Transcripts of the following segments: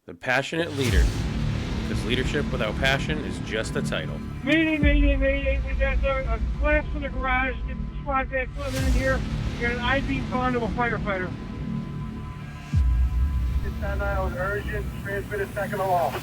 The passionate leader. Because leadership without passion is just a title. Meeting. We got a collapse in the garage. Get the squad back living in here. We got an I-beam calling of a firefighter. It's on island urgent. Transmit a second aloft.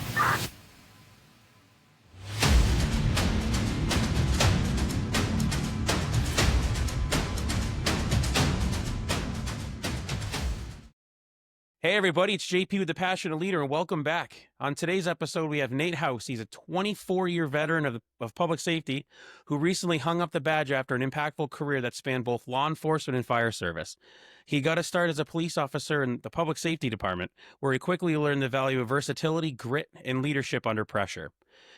Hey everybody, it's JP with The Passionate Leader, and welcome back. On today's episode, we have Nate House. He's a 24-year veteran of public safety who recently hung up the badge after an impactful career that spanned both law enforcement and fire service. He got to start as a police officer in the public safety department, where he quickly learned the value of versatility, grit, and leadership under pressure.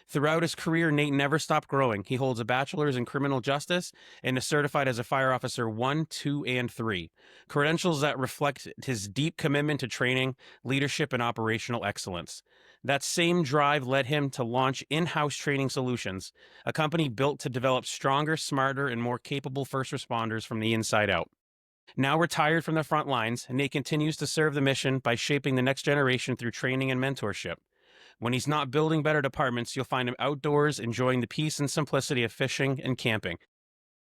Throughout his career, Nate never stopped growing. He holds a bachelor's in criminal justice and is certified as a fire officer 1, 2, and 3. Credentials that reflect his deep commitment to training, leadership, and operational excellence. That same drive led him to launch In-House Training Solutions, a company built to develop stronger, smarter, and more capable first responders from the inside out. Now retired from the front lines, Nate continues to serve the mission by shaping the next generation through training and mentorship. When he's not building better departments, you'll find him outdoors enjoying the peace and simplicity of fishing and camping.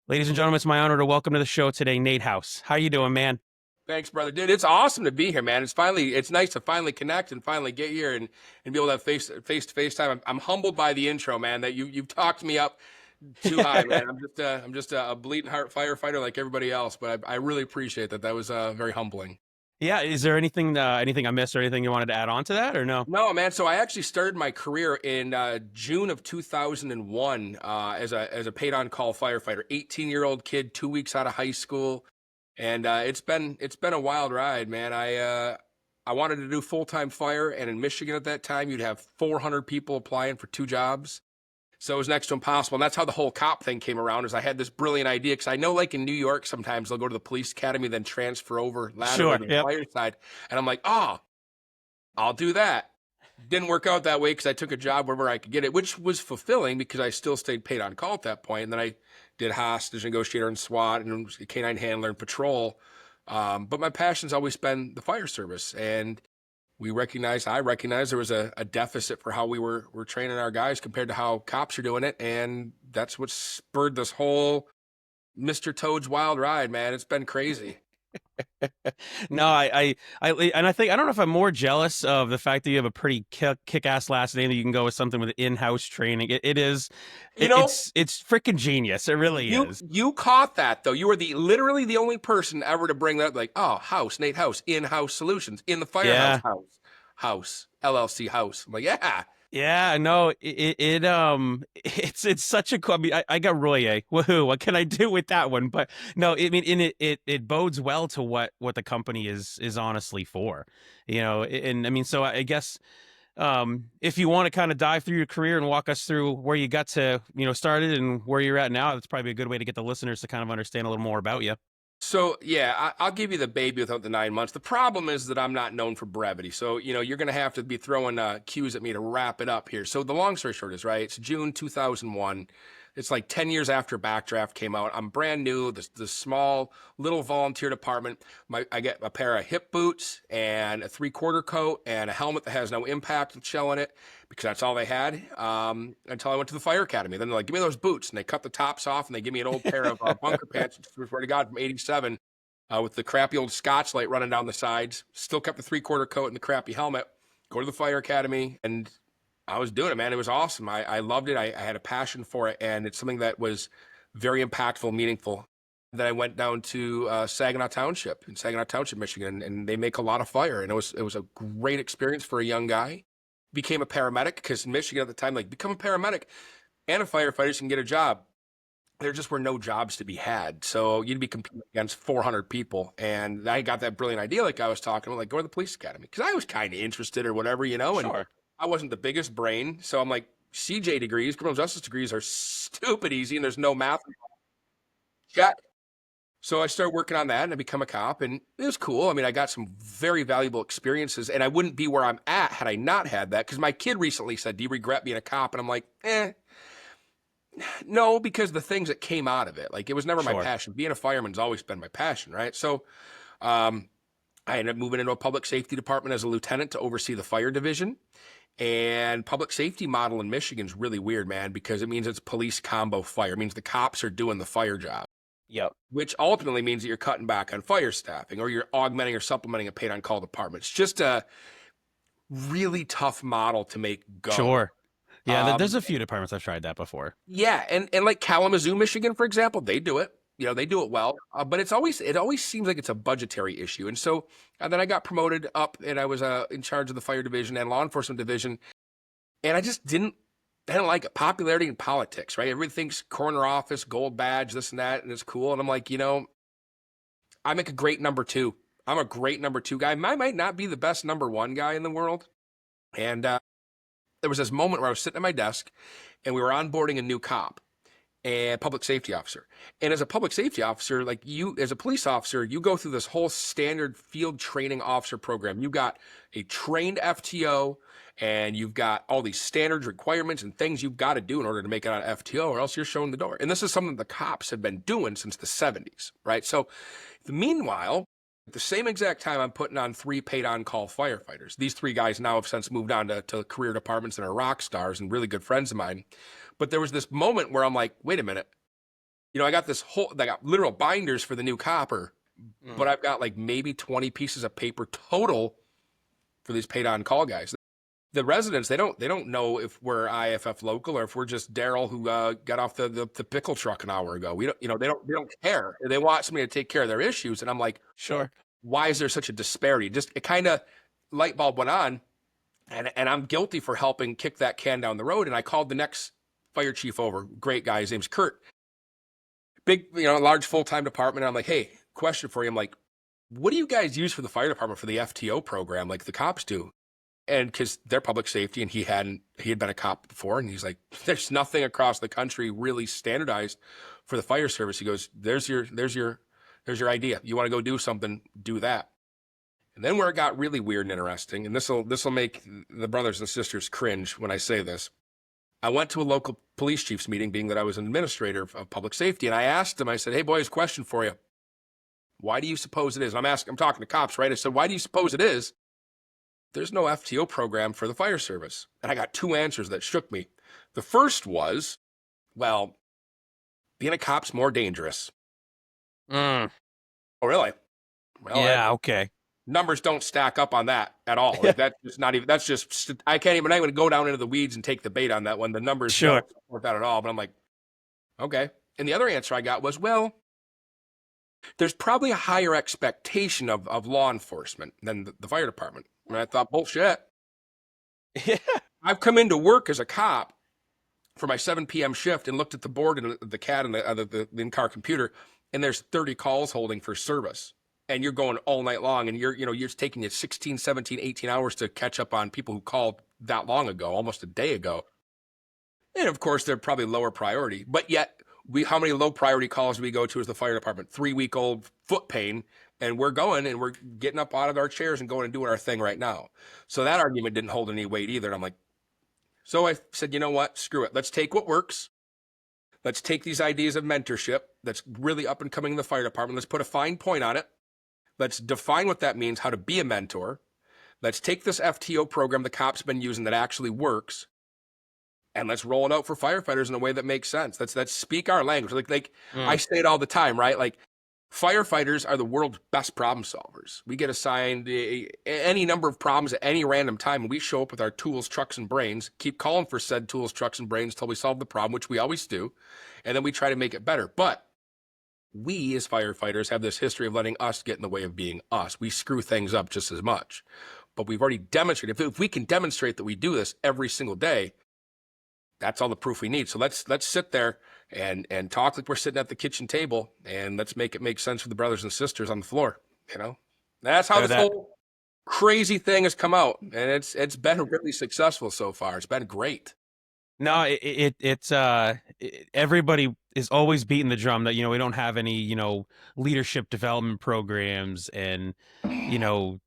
Ladies and gentlemen, it's my honor to welcome to the show today, Nate House. How you doing, man? Thanks, brother. Dude, it's awesome to be here, man. It's nice to finally connect and finally get here and be able to have face-to-face time. I'm humbled by the intro, man, that you've talked me up too high, man. I'm just a bleeding heart firefighter like everybody else, but I really appreciate that. That was very humbling. Yeah, is there anything I missed or anything you wanted to add on to that or no? No, man. So I actually started my career in June of 2001 as a paid-on-call firefighter. 18-year-old kid, 2 weeks out of high school. And it's been a wild ride, man. I wanted to do full-time fire, and in Michigan at that time, you'd have 400 people applying for 2 jobs. So it was next to impossible. And that's how the whole cop thing came around, is I had this brilliant idea, because I know, like in New York, sometimes they'll go to the police academy, then transfer over laterally to the fire side. And I'm like, oh, I'll do that. Didn't work out that way, because I took a job wherever I could get it, which was fulfilling because I still stayed paid on call at that point. And then I did hostage negotiator and SWAT and canine handler and patrol. But my passion's always been the fire service. And I recognize there was a deficit for how we were training our guys compared to how cops are doing it. And that's what spurred this whole Mr. Toad's wild ride, man. It's been crazy. No, I think I don't know if I'm more jealous of the fact that you have a pretty kick-ass last name that you can go with something with in-house training. It's freaking genius. It really is. You caught that though. You were literally the only person ever to bring that up. Like, oh, Nate House, in-house solutions in the firehouse house LLC house. I'm like, yeah. Yeah, no, it's such a cool. I mean, I got Royer. Woohoo! What can I do with that one? But no, I mean, it bodes well to what the company is honestly for, And I mean, so I guess if you want to kind of dive through your career and walk us through where you got to, started and where you're at now, that's probably a good way to get the listeners to kind of understand a little more about you. So, yeah, I'll give you the baby without the 9 months. The problem is that I'm not known for brevity. So, you're going to have to be throwing cues at me to wrap it up here. So the long story short is, right, it's June 2001. It's like 10 years after Backdraft came out. I'm brand new, the small little volunteer department. I get a pair of hip boots and a 3/4 coat and a helmet that has no impact shell in it, because that's all they had until I went to the fire academy. Then they're like, give me those boots. And they cut the tops off and they give me an old pair of bunker pants, swear to God, from 87 with the crappy old Scotch light running down the sides. Still kept the 3/4 coat and the crappy helmet. Go to the fire academy, and I was doing it, man. It was awesome. I loved it. I had a passion for it, and it's something that was very impactful, meaningful. Then I went down to Saginaw Township, Michigan, and they make a lot of fire. And it was a great experience for a young guy. Became a paramedic, because in Michigan at the time, like, become a paramedic and a firefighter, so you can get a job. There just were no jobs to be had. So you'd be competing against 400 people. And I got that brilliant idea, like I was talking about, like, go to the police academy, because I was kind of interested or whatever, Sure. And I wasn't the biggest brain. So I'm like, CJ degrees, criminal justice degrees, are stupid easy, and there's no math. Check. So I started working on that, and I become a cop, and it was cool. I mean, I got some very valuable experiences, and I wouldn't be where I'm at had I not had that, because my kid recently said, do you regret being a cop? And I'm like, no, because the things that came out of it, like, it was never my passion. Being a fireman's always been my passion, right? So I ended up moving into a public safety department as a lieutenant to oversee the fire division. And public safety model in Michigan is really weird, man, because it means it's police combo fire. It means the cops are doing the fire job. Yep. Which ultimately means that you're cutting back on fire staffing or you're augmenting or supplementing a paid on call department. It's just a really tough model to make go. Sure. Yeah, there's a few departments I've tried that before. Yeah, and like Kalamazoo, Michigan, for example, they do it. They do it well, but it always seems like it's a budgetary issue. And so then I got promoted up, and I was in charge of the fire division and law enforcement division, and I didn't like it. Popularity in politics, right? Everybody thinks corner office, gold badge, this and that, and it's cool. And I'm like, I make a great number two. I'm a great number two guy. I might not be the best number one guy in the world. And there was this moment where I was sitting at my desk, and we were onboarding a new cop. And public safety officer. And as a public safety officer, like you, as a police officer, you go through this whole standard field training officer program. You got a trained FTO, and you've got all these standards, requirements, and things you've got to do in order to make it on FTO, or else you're shown the door. And this is something the cops have been doing since the 70s, right? So meanwhile, at the same exact time, I'm putting on 3 paid on-call firefighters. These 3 guys now have since moved on to career departments and are rock stars and really good friends of mine. But there was this moment where I'm like, wait a minute. I got literal binders for the new copper, but I've got like maybe 20 pieces of paper total for these paid on call guys. The residents, they don't know if we're IFF local or if we're just Daryl who got off the pickle truck an hour ago. They don't care. They want somebody to take care of their issues. And I'm like, sure. Why is there such a disparity? It kind of light bulb went on, and I'm guilty for helping kick that can down the road. And I called the next fire chief over, great guy, his name's Kurt. Big, large full-time department. And I'm like, hey, question for you. I'm like, what do you guys use for the fire department for the FTO program like the cops do? And because they're public safety, and he had been a cop before, and he's like, there's nothing across the country really standardized for the fire service. He goes, there's your idea. You want to go do something, do that. And then where it got really weird and interesting, and this will make the brothers and sisters cringe when I say this. I went to a local police chiefs meeting, being that I was an administrator of public safety, and I asked them, I said, hey boys, question for you. Why do you suppose it is? And I'm talking to cops, right? I said, why do you suppose it is? There's no FTO program for the fire service. And I got 2 answers that shook me. The first was, well, being a cop's more dangerous. Mm. Oh, really? Well, yeah, okay. Numbers don't stack up on that at all. Like that's just, I can't even go down into the weeds and take the bait on that one. The numbers don't support that at all. But I'm like, okay. And the other answer I got was, well, there's probably a higher expectation of law enforcement than the fire department. And I thought, bullshit. Yeah. I've come into work as a cop for my 7 p.m. shift and looked at the board and the CAD and the in-car computer, and there's 30 calls holding for service. And you're going all night long, and you're taking you 16, 17, 18 hours to catch up on people who called that long ago, almost a day ago. And of course, they're probably lower priority, but yet how many low priority calls do we go to as the fire department? 3-week-old foot pain, and we're getting up out of our chairs and going and doing our thing right now. So that argument didn't hold any weight either. And I'm like, so I said, you know what? Screw it. Let's take what works. Let's take these ideas of mentorship that's really up and coming in the fire department. Let's put a fine point on it. Let's define what that means, how to be a mentor. Let's take this FTO program the cops have been using that actually works, and let's roll it out for firefighters in a way that makes sense. Let's speak our language. I say it all the time, right? Like, firefighters are the world's best problem solvers. We get assigned any number of problems at any random time, and we show up with our tools, trucks, and brains, keep calling for said tools, trucks, and brains until we solve the problem, which we always do, and then we try to make it better. But we, as firefighters, have this history of letting us get in the way of being us. We screw things up just as much. But we've already demonstrated, if we can demonstrate that we do this every single day, that's all the proof we need. So let's sit there and talk like we're sitting at the kitchen table, and let's make it make sense for the brothers and sisters on the floor. That's how this whole crazy thing has come out, and it's been really successful so far. It's been great. No, it's everybody is always beating the drum that we don't have any leadership development programs and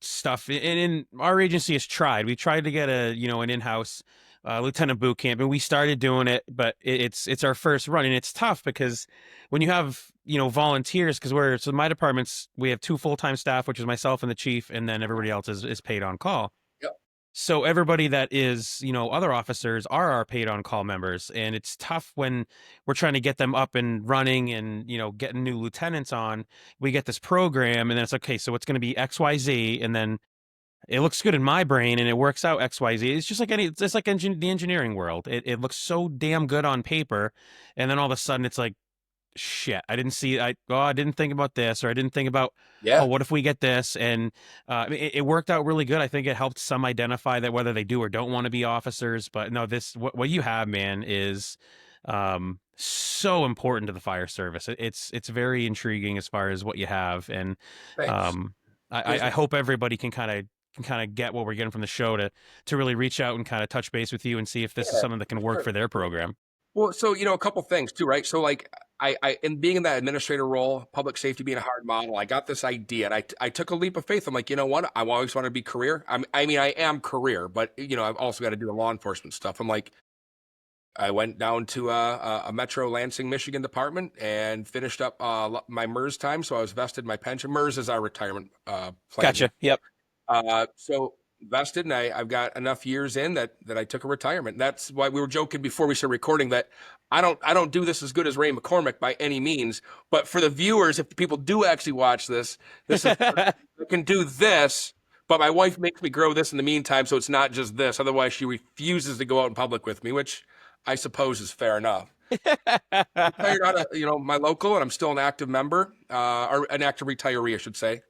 stuff. And in our agency has tried. We tried to get an in-house lieutenant boot camp, and we started doing it, but it's our first run, and it's tough because when you have volunteers, because so my department's, we have 2 full-time staff, which is myself and the chief, and then everybody else is paid on call. Yep. So everybody that is, other officers are our paid on call members. And it's tough when we're trying to get them up and running and, getting new lieutenants on. We get this program and then it's okay, so it's going to be XYZ. And then it looks good in my brain and it works out XYZ. It's just like it's like the engineering world. It looks so damn good on paper. And then all of a sudden it's like, shit, I didn't see, I didn't think about this, or I didn't think about, Yeah. what if we get this? And it worked out really good. I think it helped some identify that whether they do or don't want to be officers. But no, what you have, man, is so important to the fire service. It's very intriguing as far as what you have. And Thanks. I hope everybody can kind of get what we're getting from the show to really reach out and kind of touch base with you and see if this is something that can work for their program. Well, so, a couple things too, right? So like in being in that administrator role, public safety being a hard model, I got this idea and I took a leap of faith. I'm like, you know what? I always wanted to be career. I mean, I am career, but I've also got to do the law enforcement stuff. I'm like, I went down to a Metro Lansing, Michigan department and finished up my MERS time. So I was vested in my pension. MERS is our retirement plan. Gotcha. Yep. So vested, and I've got enough years in that I took a retirement. That's why we were joking before we started recording that I don't do this as good as Ray McCormick by any means. But for the viewers, if the people do actually watch this is I can do this. But my wife makes me grow this in the meantime, so it's not just this. Otherwise, she refuses to go out in public with me, which I suppose is fair enough. I'm retired out of my local, and I'm still an active member, or an active retiree, I should say.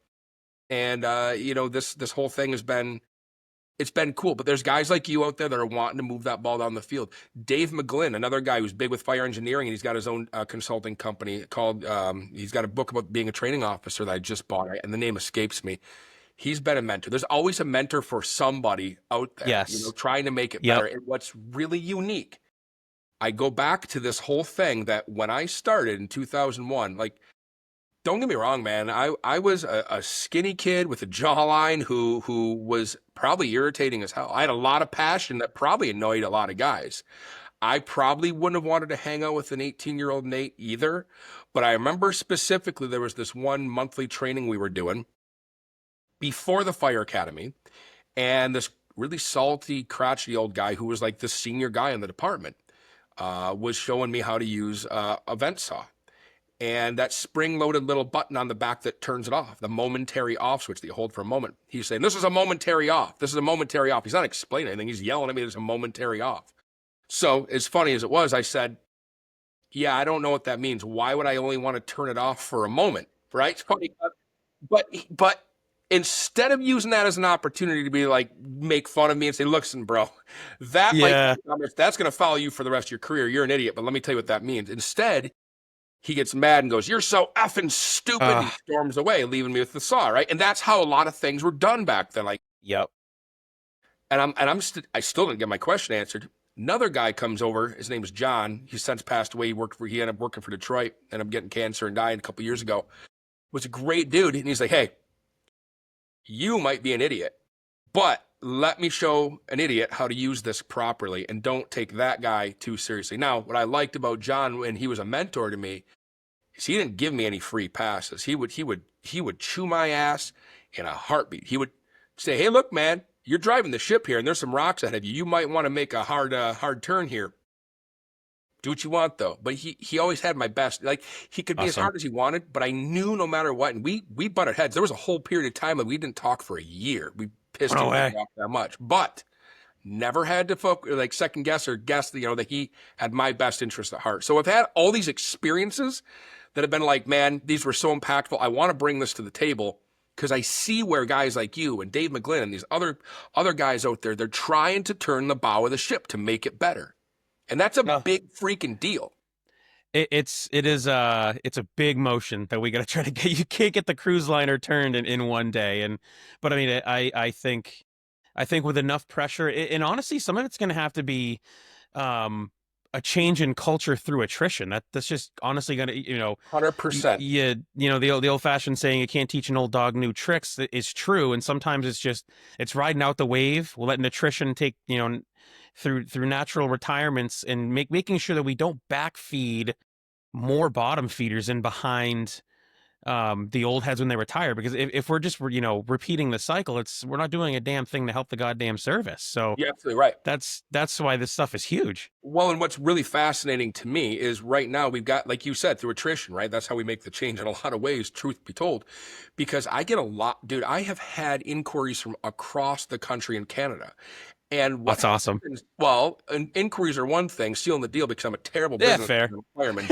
And this whole thing it's been cool. But there's guys like you out there that are wanting to move that ball down the field. Dave McGlynn, another guy who's big with fire engineering, and he's got his own consulting company called. He's got a book about being a training officer that I just bought, and the name escapes me. He's been a mentor. There's always a mentor for somebody out there, Yes. trying to make it better. And what's really unique, I go back to this whole thing that when I started in 2001, like, don't get me wrong, man. I was a skinny kid with a jawline who was probably irritating as hell. I had a lot of passion that probably annoyed a lot of guys. I probably wouldn't have wanted to hang out with an 18-year-old Nate either. But I remember specifically there was this one monthly training we were doing before the fire academy, and this really salty, crotchety old guy who was like the senior guy in the department was showing me how to use a vent saw. And that spring-loaded little button on the back that turns it off, the momentary off switch that you hold for a moment. He's saying, this is a momentary off. This is a momentary off. He's not explaining anything. He's yelling at me, there's a momentary off. So as funny as it was, I said, yeah, I don't know what that means. Why would I only want to turn it off for a moment, right? It's funny. But instead of using that as an opportunity to be like, make fun of me and say, listen, bro, that's going to follow you for the rest of your career. You're an idiot, but let me tell you what that means. Instead, he gets mad and goes, you're so effing stupid, and he storms away, leaving me with the saw, right? And that's how a lot of things were done back then. Like, yep. And I still didn't get my question answered. Another guy comes over. His name is John. He's since passed away. He ended up working for Detroit, ended up getting cancer and died a couple years ago. Was a great dude. And he's like, hey, you might be an idiot, but let me show an idiot how to use this properly, and don't take that guy too seriously. Now, what I liked about John when he was a mentor to me is he didn't give me any free passes. He would chew my ass in a heartbeat. He would say, hey, look, man, you're driving the ship here and there's some rocks ahead of you. You might want to make a hard turn here. Do what you want, though. But he always had my best. Like, he could be as hard as he wanted, but I knew no matter what. And we butted heads. There was a whole period of time that we didn't talk for a year. We pissed him off that much. But never had to second guess that he had my best interest at heart. So I've had all these experiences that have been like, man, these were so impactful. I want to bring this to the table because I see where guys like you and Dave McGlynn and these other guys out there, they're trying to turn the bow of the ship to make it better. And that's a big freaking deal. It's a big motion that we got to try to get. You can't get the cruise liner turned in one day. But I mean, I think with enough pressure, and honestly, some of it's going to have to be a change in culture through attrition. That's just honestly going to, 100%. The old fashioned saying, you can't teach an old dog new tricks, is true. And sometimes it's riding out the wave. We're letting attrition take, through natural retirements and making sure that we don't backfeed more bottom feeders in behind the old heads when they retire, because if we're just repeating the cycle, we're not doing a damn thing to help the goddamn service. So You're absolutely right. that's why this stuff is huge. Well, and what's really fascinating to me is right now we've got, like you said, through attrition, right? That's how we make the change in a lot of ways, truth be told, because I get a lot, dude. I have had inquiries from across the country in Canada. And what That's awesome. happens, well, inquiries are one thing, sealing the deal because I'm a terrible Yeah, business fair. fireman.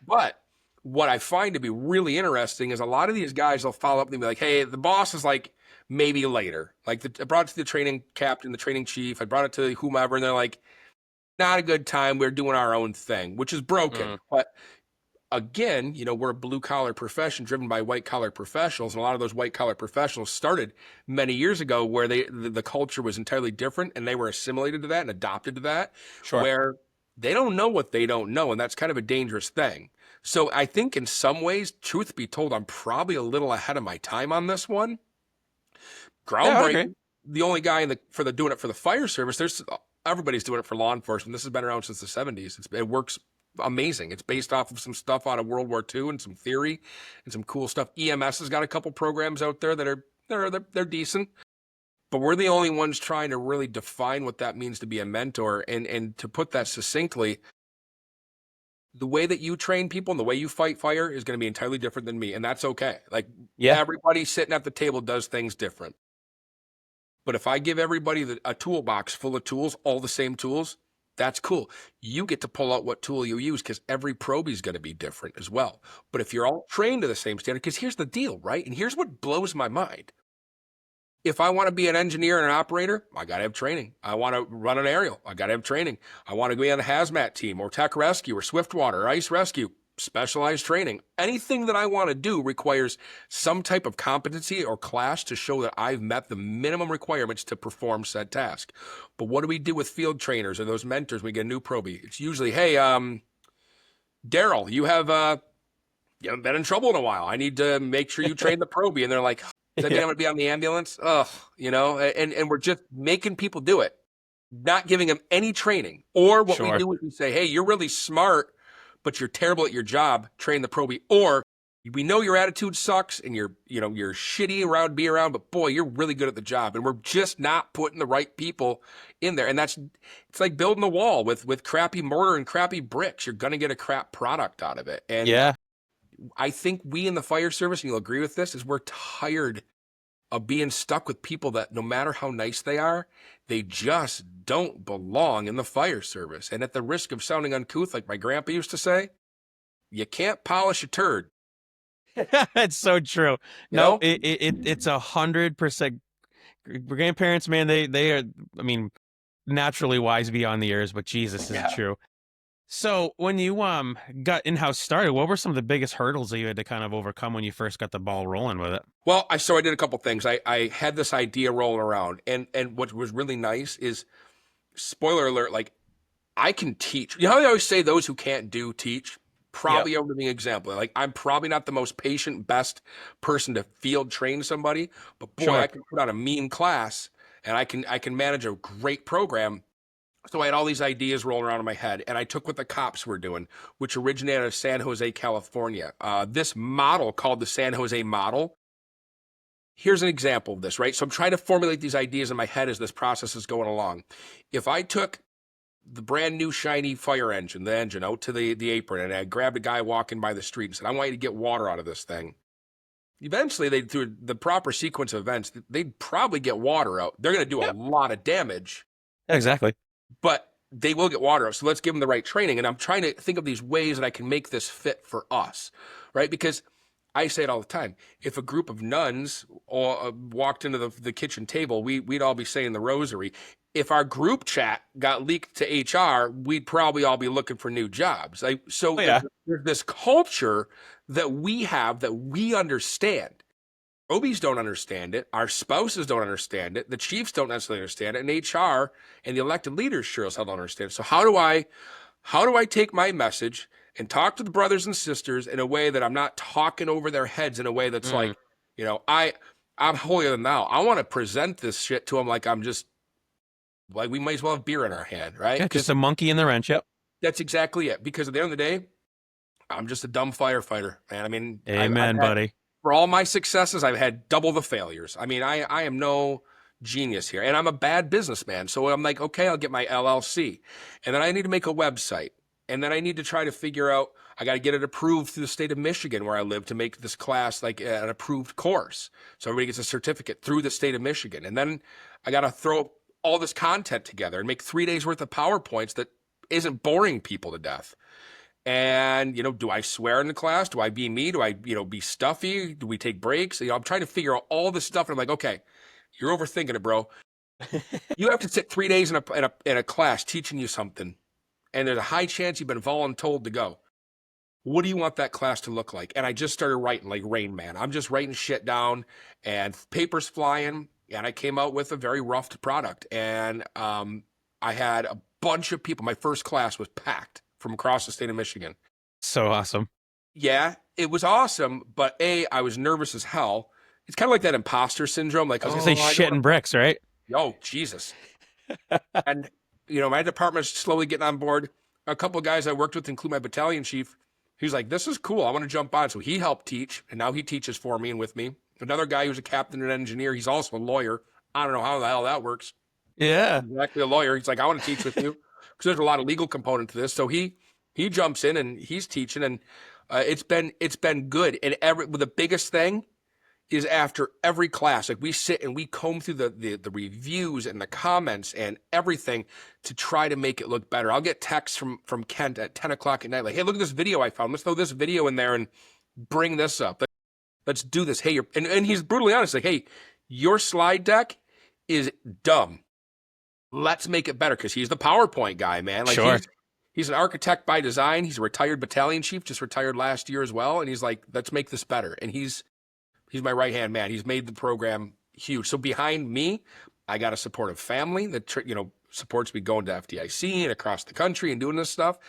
But what I find to be really interesting is a lot of these guys will follow up and be like, hey, the boss is like, maybe later. Like I brought it to the training captain, the training chief, I brought it to whomever, and they're like, not a good time. We're doing our own thing, which is broken. But again, we're a blue collar profession driven by white collar professionals. And a lot of those white collar professionals started many years ago where the culture was entirely different and they were assimilated to that and adopted to that, Sure. where they don't know what they don't know. And that's kind of a dangerous thing. So I think in some ways, truth be told, I'm probably a little ahead of my time on this one. Groundbreaking. The only guy doing it for the fire service, everybody's doing it for law enforcement. This has been around since the 70s. It works amazing. It's based off of some stuff out of World War II and some theory and some cool stuff. EMS has got a couple programs out there that they're decent, but we're the only ones trying to really define what that means to be a mentor. And to put that succinctly, the way that you train people and the way you fight fire is going to be entirely different than me, and that's okay. Like, everybody sitting at the table does things different. But if I give everybody a toolbox full of tools, all the same tools, that's cool. You get to pull out what tool you use because every probie is going to be different as well. But if you're all trained to the same standard, because here's the deal, right? And here's what blows my mind. If I want to be an engineer and an operator, I got to have training. I want to run an aerial. I got to have training. I want to be on a hazmat team or tech rescue or swiftwater or ice rescue. Specialized training. Anything that I want to do requires some type of competency or class to show that I've met the minimum requirements to perform said task. But what do we do with field trainers or those mentors when we get a new probie? It's usually, hey, Daryl, you haven't been in trouble in a while. I need to make sure you train the probie. And they're like, does that mean I'm going to be on the ambulance? Ugh, and we're just making people do it, not giving them any training. Or what we do is we say, hey, you're really smart, but you're terrible at your job, train the probie. Or we know your attitude sucks and you're shitty around to be around, but boy, you're really good at the job. And we're just not putting the right people in there. And it's like building a wall with crappy mortar and crappy bricks. You're going to get a crap product out of it. And I think we in the fire service, and you'll agree with this, is we're tired of being stuck with people that no matter how nice they are, they just don't belong in the fire service. And at the risk of sounding uncouth, like my grandpa used to say, you can't polish a turd. It's so true. No, it's 100%. Grandparents, man, they are, I mean, naturally wise beyond the years, but Jesus, is it true? So when you got in-house started, what were some of the biggest hurdles that you had to kind of overcome when you first got the ball rolling with it? Well, I did a couple things. I had this idea rolling around, and what was really nice is, spoiler alert, like, I can teach. You know how they always say those who can't do teach? Probably a living example. Like, I'm probably not the most patient, best person to field train somebody, but boy, I can put on a mean class, and I can manage a great program. So I had all these ideas rolling around in my head, and I took what the cops were doing, which originated out of San Jose, California. This model called the San Jose model. Here's an example of this, right? So I'm trying to formulate these ideas in my head as this process is going along. If I took the brand new shiny fire engine, the engine out to the apron, and I grabbed a guy walking by the street and said, I want you to get water out of this thing. Eventually, through the proper sequence of events, they'd probably get water out. They're going to do a lot of damage. Exactly. But they will get water out. So let's give them the right training. And I'm trying to think of these ways that I can make this fit for us, right? Because I say it all the time. If a group of nuns walked into the kitchen table, we'd all be saying the rosary. If our group chat got leaked to HR, we'd probably all be looking for new jobs. There's this culture that we have that we understand. Probies don't understand it. Our spouses don't understand it. The chiefs don't necessarily understand it. And HR and the elected leaders sure as hell don't understand it. So how do I take my message and talk to the brothers and sisters in a way that I'm not talking over their heads in a way that's like, I'm holier than thou. I want to present this shit to them like I'm just, like we might as well have beer in our hand, right? Yeah, just a monkey in the wrench. Yep. That's exactly it. Because at the end of the day, I'm just a dumb firefighter, man. I mean, I've Amen, had, buddy. for all my successes, I've had double the failures. I mean, I am no genius here, and I'm a bad businessman. So I'm like, okay, I'll get my LLC, and then I need to make a website, and then I need to try to figure out. I got to get it approved through the state of Michigan where I live to make this class like an approved course, so everybody gets a certificate through the state of Michigan, and then I got to throw all this content together and make 3 days worth of PowerPoints that isn't boring people to death. And, do I swear in the class? Do I be me? Do I, be stuffy? Do we take breaks? I'm trying to figure out all this stuff. And I'm like, okay, you're overthinking it, bro. You have to sit 3 days in a class teaching you something. And there's a high chance you've been voluntold to go. What do you want that class to look like? And I just started writing like Rain Man. I'm just writing shit down and papers flying. And I came out with a very rough product. And I had a bunch of people. My first class was packed from across the state of Michigan. So awesome. Yeah, it was awesome, but I was nervous as hell. It's kind of like that imposter syndrome. Like, I was gonna say shit and bricks, right? Oh, Jesus. And, my department's slowly getting on board. A couple of guys I worked with, include my battalion chief, he's like, this is cool. I want to jump on. So he helped teach, and now he teaches for me and with me. Another guy who's a captain and engineer, he's also a lawyer. I don't know how the hell that works. Yeah. He's actually a lawyer. He's like, I want to teach with you. Because there's a lot of legal component to this. So he jumps in and he's teaching, and it's been good. And the biggest thing is after every class, like we sit and we comb through the reviews and the comments and everything to try to make it look better. I'll get texts from Kent at 10 o'clock at night, like, hey, look at this video I found. Let's throw this video in there and bring this up. Let's do this. Hey, and he's brutally honest, like, hey, your slide deck is dumb. Let's make it better, because he's the PowerPoint guy, man. Like, sure. He's an architect by design. He's a retired battalion chief, just retired last year as well. And he's like, let's make this better. And he's my right-hand man. He's made the program huge. So behind me, I got a supportive family that, supports me going to FDIC and across the country and doing this stuff.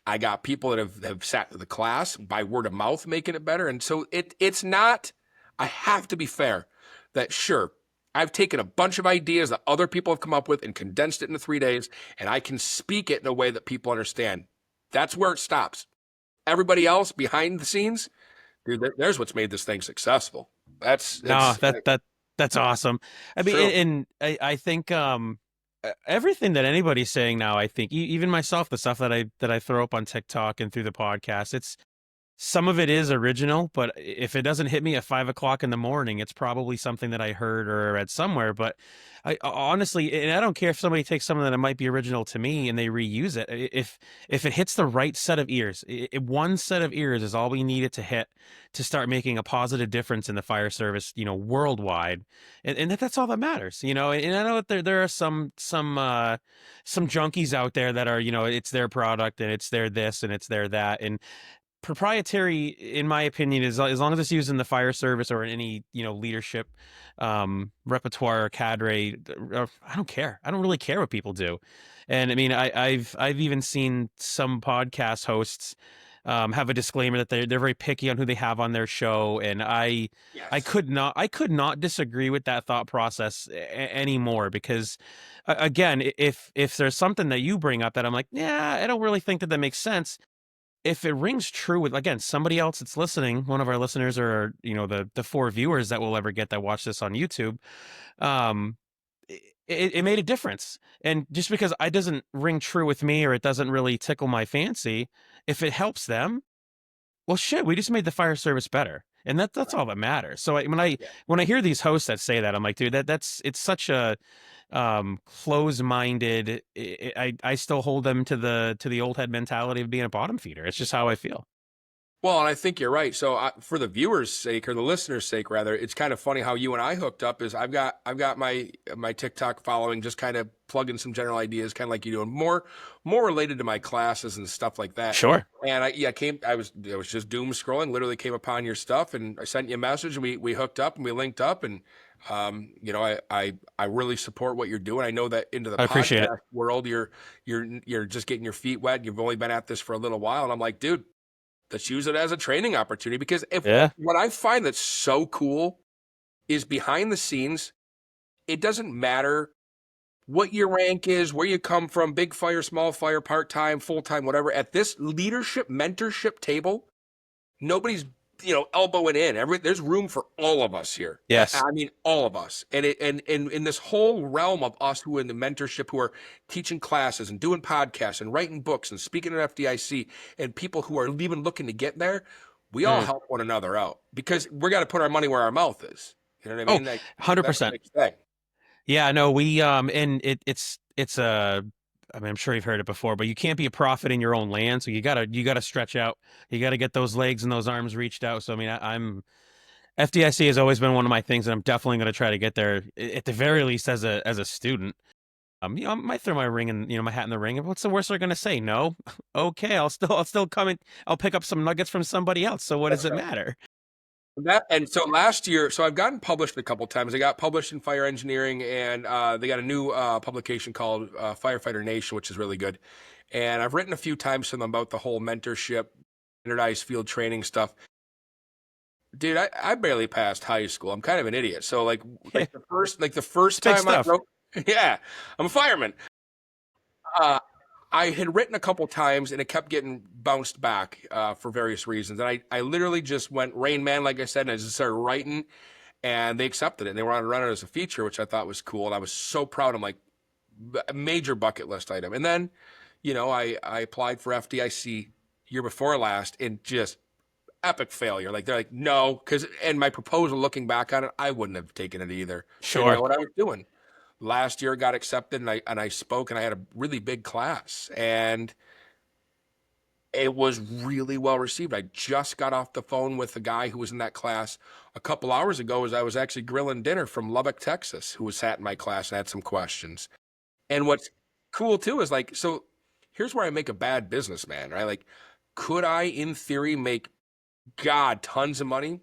I got people that have sat to the class by word of mouth, making it better. And so it's not, I have to be fair that, sure, I've taken a bunch of ideas that other people have come up with and condensed it into 3 days, and I can speak it in a way that people understand. That's where it stops. Everybody else behind the scenes, dude, there's what's made this thing successful. That's awesome. I mean, and I think everything that anybody's saying now, I think even myself, the stuff that I throw up on TikTok and through the podcast, some of it is original, but if it doesn't hit me at 5 o'clock in the morning, it's probably something that I heard or read somewhere. But I honestly, and I don't care if somebody takes something that might be original to me and they reuse it. If it hits the right set of ears, one set of ears is all we need it to hit to start making a positive difference in the fire service, worldwide. And that's all that matters, And I know that there are some junkies out there that are, it's their product and it's their this and it's their that. And proprietary, in my opinion, is as long as it's used in the fire service or in any leadership repertoire or cadre. I don't care. I don't really care what people do. And I mean, I've even seen some podcast hosts have a disclaimer that they're very picky on who they have on their show, and I could not disagree with that thought process anymore, because again, if there's something that you bring up that I'm like, yeah, I don't really think that makes sense. If it rings true with, again, somebody else that's listening, one of our listeners, or the 4 viewers that we'll ever get that watch this on YouTube, it made a difference. And just because it doesn't ring true with me or it doesn't really tickle my fancy, if it helps them, well, shit, we just made the fire service better, and that's all that matters. So when I hear these hosts that say that, I'm like, dude, it's such a close-minded. I still hold them to the old head mentality of being a bottom feeder. It's just how I feel. Well, and I think you're right. So for the viewers' sake, or the listeners' sake, rather, it's kind of funny how you and I hooked up. Is I've got my TikTok following, just kind of plugging some general ideas, kind of like you doing, more related to my classes and stuff like that. Sure. And I was just doom scrolling, literally came upon your stuff, and I sent you a message, and we hooked up and we linked up, and I really support what you're doing. I know that into the podcast world, you're just getting your feet wet. You've only been at this for a little while, and I'm like, dude, let's use it as a training opportunity, because what I find that's so cool is behind the scenes, it doesn't matter what your rank is, where you come from, big fire, small fire, part-time, full-time, whatever. At this leadership mentorship table, nobody's elbowing in. There's room for all of us here. Yes. I mean, all of us. And in this whole realm of us who are in the mentorship, who are teaching classes and doing podcasts and writing books and speaking at FDIC, and people who are even looking to get there, we all Mm. help one another out because we're got to put our money where our mouth is. You know what I Oh, mean? Like, that's the 100%. big thing. Yeah, no, we and it's I mean, I'm sure you've heard it before, but you can't be a prophet in your own land, so you gotta stretch out. You gotta get those legs and those arms reached out. So I mean, I'm FDIC has always been one of my things, and I'm definitely gonna try to get there at the very least as a student. I might throw my ring and my hat in the ring. And what's the worst they're gonna say? No, okay, I'll still come and I'll pick up some nuggets from somebody else. So what does That's it right. matter? And so last year, so I've gotten published a couple times. I got published in Fire Engineering, and they got a new publication called Firefighter Nation, which is really good. And I've written a few times to them about the whole mentorship, standardized field training stuff. Dude, I barely passed high school. I'm kind of an idiot. So the first It's big time I stuff. wrote, yeah, I'm a fireman. Uh, I had written a couple times and it kept getting bounced back for various reasons. And I literally just went Rain Man, like I said, and I just started writing and they accepted it. And they were on to run it as a feature, which I thought was cool. And I was so proud. I'm like, a major bucket list item. And then, I applied for FDIC year before last and just epic failure. Like they're like, no, and my proposal looking back on it, I wouldn't have taken it either. Didn't Sure. know what I was doing. Last year got accepted and I spoke and I had a really big class and it was really well received. I just got off the phone with the guy who was in that class a couple hours ago as I was actually grilling dinner from Lubbock, Texas, who was sat in my class and had some questions. And what's cool too is like, so here's where I make a bad businessman, right? Like, could I, in theory, make tons of money?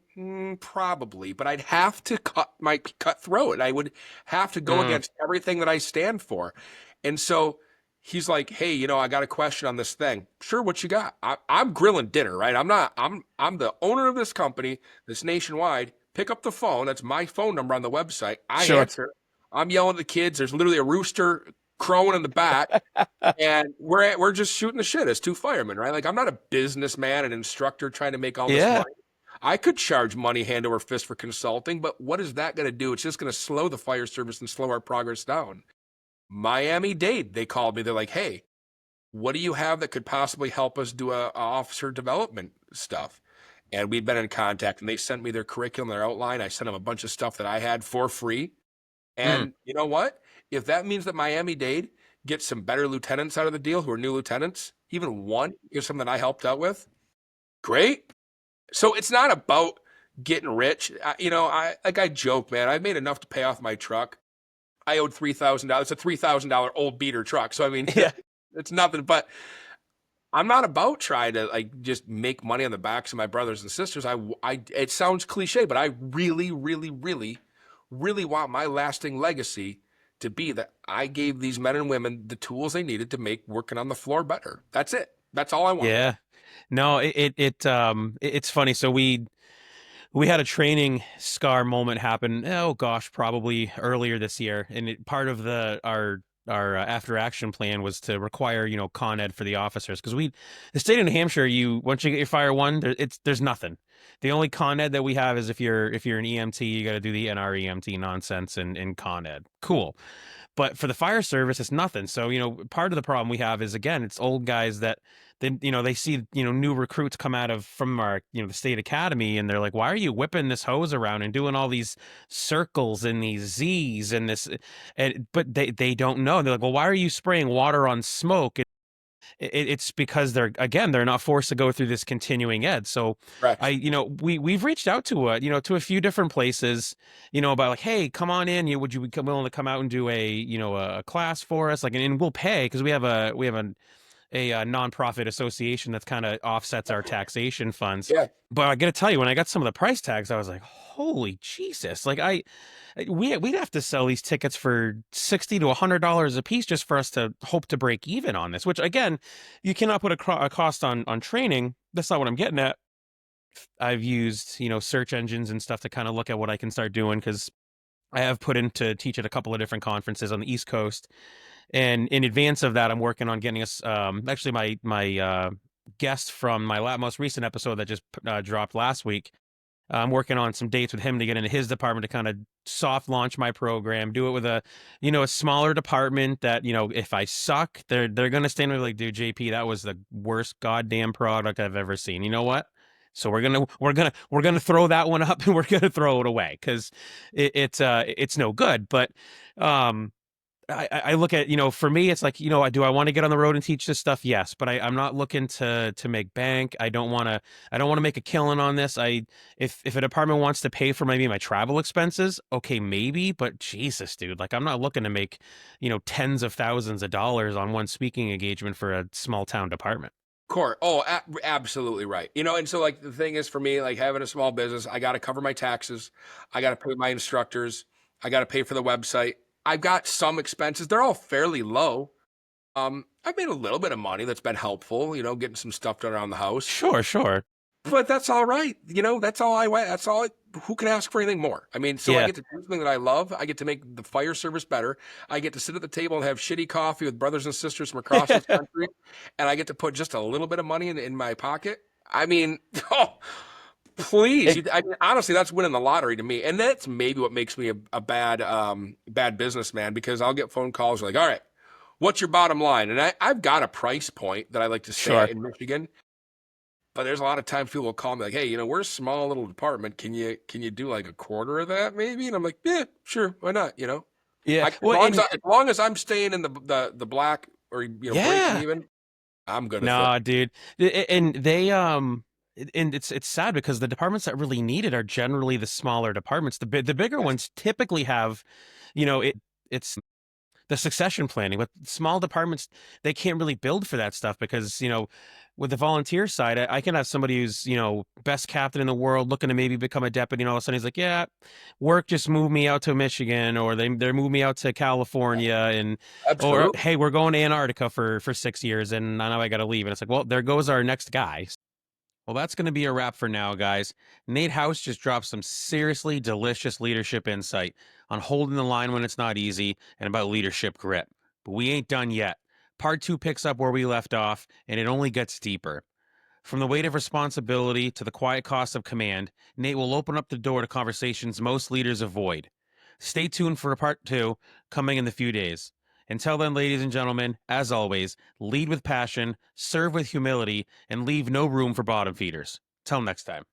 Probably, but I'd have to cut through it. I would have to go Mm, against everything that I stand for. And so he's like, "Hey, I got a question on this thing. Sure, what you got? I'm grilling dinner, right? I'm not. I'm the owner of this company, this nationwide. Pick up the phone. That's my phone number on the website. I sure. answer. I'm yelling at the kids. There's literally a rooster crowing in the back, and we're just shooting the shit as two firemen, right? Like I'm not a businessman, an instructor trying to make all this Yeah. money. I could charge money hand over fist for consulting, but what is that going to do? It's just going to slow the fire service and slow our progress down. Miami-Dade, they called me. They're like, "Hey, what do you have that could possibly help us do a officer development stuff?" And we'd been in contact, and they sent me their curriculum, their outline. I sent them a bunch of stuff that I had for free. Mm, And you know what? If that means that Miami-Dade gets some better lieutenants out of the deal who are new lieutenants, even one is something I helped out with, great. So it's not about getting rich. I joke, man. I made enough to pay off my truck. I owed $3,000. It's a $3,000 old beater truck. So I mean, yeah. it's nothing. But I'm not about trying to like just make money on the backs of my brothers and sisters. It sounds cliche, but I really, really, really, really want my lasting legacy to be that I gave these men and women the tools they needed to make working on the floor better. That's it. That's all I want. Yeah. No, it's funny. So we had a training scar moment happen. Oh gosh, probably earlier this year, and part of our after action plan was to require Con Ed for the officers because the state of New Hampshire, you once you get your Fire One, there's nothing. The only Con Ed that we have is if you're an EMT, you got to do the NREMT nonsense and Con Ed. Cool. But for the fire service, it's nothing. So, part of the problem we have is again, it's old guys that they see, new recruits come out of from our, the state academy and they're like, why are you whipping this hose around and doing all these circles and these Z's and this, but they don't know. They're like, well, why are you spraying water on smoke? It's because they're not forced to go through this continuing ed. So Correct. we've reached out to to a few different places, about like, hey, come on in. Would you be willing to come out and do a class for us? Like, and we'll pay because we have a nonprofit association that's kind of offsets our taxation funds. Yeah. But I got to tell you, when I got some of the price tags, I was like, holy Jesus. Like we'd have to sell these tickets for $60 to $100 a piece just for us to hope to break even on this, which again, you cannot put a cost on training. That's not what I'm getting at. I've used, search engines and stuff to kind of look at what I can start doing because I have put in to teach at a couple of different conferences on the East Coast. And in advance of that, I'm working on getting us actually my guest from my most recent episode that just dropped last week. I'm working on some dates with him to get into his department to kind of soft launch my program, do it with a smaller department that, if I suck, they're going to stand there like, dude, JP, that was the worst goddamn product I've ever seen. You know what? So we're gonna throw that one up and we're gonna throw it away because it's no good. But um I look at, for me, it's like, do I want to get on the road and teach this stuff? Yes, but I'm not looking to make bank. I don't want to make a killing on this. If a department wants to pay for maybe my travel expenses, okay, maybe, but Jesus, dude, like I'm not looking to make, tens of thousands of dollars on one speaking engagement for a small town department. Court. Oh, absolutely right. And so like the thing is for me, like having a small business, I got to cover my taxes. I got to pay my instructors. I got to pay for the website. I've got some expenses. They're all fairly low. I've made a little bit of money that's been helpful, getting some stuff done around the house. Sure, sure. But that's all right. That's all I want. That's all. Who can ask for anything more? I mean, so I Yeah. get to do something that I love. I get to make the fire service better. I get to sit at the table and have shitty coffee with brothers and sisters from across this country, and I get to put just a little bit of money in my pocket. I mean, oh, please. I mean, honestly, that's winning the lottery to me, and that's maybe what makes me a bad businessman because I'll get phone calls like, "All right, what's your bottom line?" And I've got a price point that I like to stay Sure. at in Michigan. But there's a lot of times people will call me like, "Hey, we're a small little department. Can you do like a quarter of that maybe?" And I'm like, "Yeah, sure, why not?" Yeah. As Well, long as long as I'm staying in the black or breaking yeah. even, I'm good with No, it. dude. And and it's sad because the departments that really need it are generally the smaller departments. The bigger Yes, ones typically have, it's the succession planning, but small departments, they can't really build for that stuff because, with the volunteer side, I can have somebody who's, best captain in the world looking to maybe become a deputy, and all of a sudden he's like, yeah, work just moved me out to Michigan, or they moved me out to California, or absolutely. hey, we're going to Antarctica for 6 years, and now I got to leave. And it's like, well, there goes our next guy. Well, that's going to be a wrap for now, guys. Nate House just dropped some seriously delicious leadership insight on holding the line when it's not easy and about leadership grit. But we ain't done yet. Part two picks up where we left off, and it only gets deeper. From the weight of responsibility to the quiet cost of command, Nate will open up the door to conversations most leaders avoid. Stay tuned for part two coming in the few days. Until then, ladies and gentlemen, as always, lead with passion, serve with humility, and leave no room for bottom feeders. Till next time.